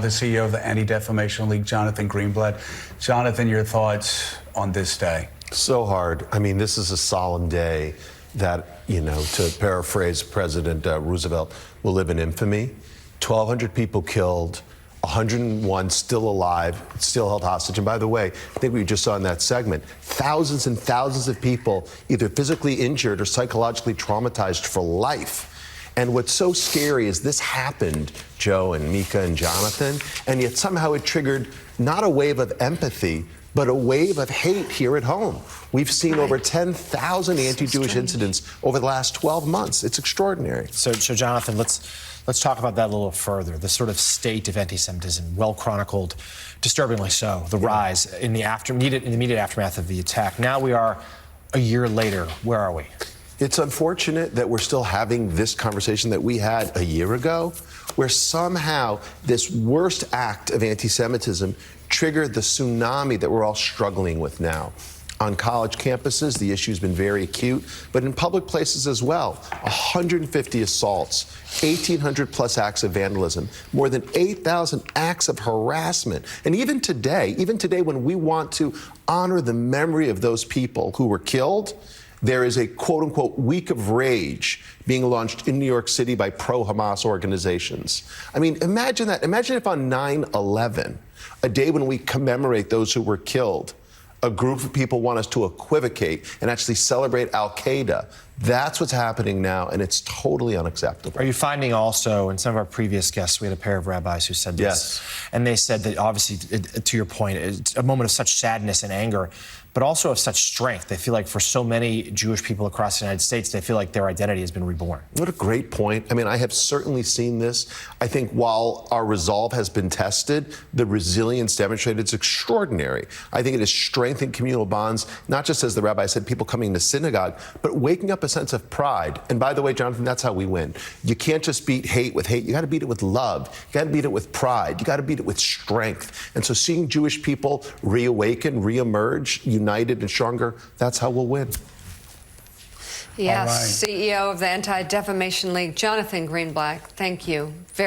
The CEO of the Anti-Defamation League, Jonathan Greenblatt. Jonathan, your thoughts on this day? So hard. I mean, this is a solemn day that, to paraphrase President Roosevelt, will live in infamy. 1,200 people killed, 101 still alive, still held hostage. And by the way, I think we just saw in that segment, thousands and thousands of people either physically injured or psychologically traumatized for life. And what's so scary is this happened, Joe and Mika and Jonathan, and yet somehow it triggered not a wave of empathy, but a wave of hate here at home. We've seen over 10,000 anti-Jewish incidents over the last 12 months. It's extraordinary. So Jonathan, let's talk about that a little further. The sort of state of anti-Semitism, well chronicled, disturbingly so. The rise in the immediate aftermath of the attack. Now we are a year later. Where are we? It's unfortunate that we're still having this conversation that we had a year ago, where somehow this worst act of anti-Semitism triggered the tsunami that we're all struggling with now. On college campuses, the issue's been very acute, but in public places as well. 150 assaults, 1,800 plus acts of vandalism, more than 8,000 acts of harassment. And even today when we want to honor the memory of those people who were killed, there is a quote-unquote week of rage being launched in New York City by pro-Hamas organizations. I mean, imagine that. Imagine if on 9/11, a day when we commemorate those who were killed, a group of people want us to equivocate and actually celebrate Al-Qaeda. That's what's happening now, and it's totally unacceptable. Are you finding also, in some of our previous guests, we had a pair of rabbis who said this, yes, and they said that obviously, to your point, it's a moment of such sadness and anger, but also of such strength. They feel like for so many Jewish people across the United States, they feel like their identity has been reborn. What a great point. I mean, I have certainly seen this. I think while our resolve has been tested, the resilience demonstrated is extraordinary. I think it has strengthened communal bonds, not just, as the rabbi said, people coming to synagogue, but waking up a sense of pride. And by the way, Jonathan, that's how we win. You can't just beat hate with hate. You got to beat it with love. You got to beat it with pride. You got to beat it with strength. And so seeing Jewish people reawaken, reemerge, united and stronger, that's how we'll win. Yes, CEO of the Anti-Defamation League, Jonathan Greenblatt, thank you very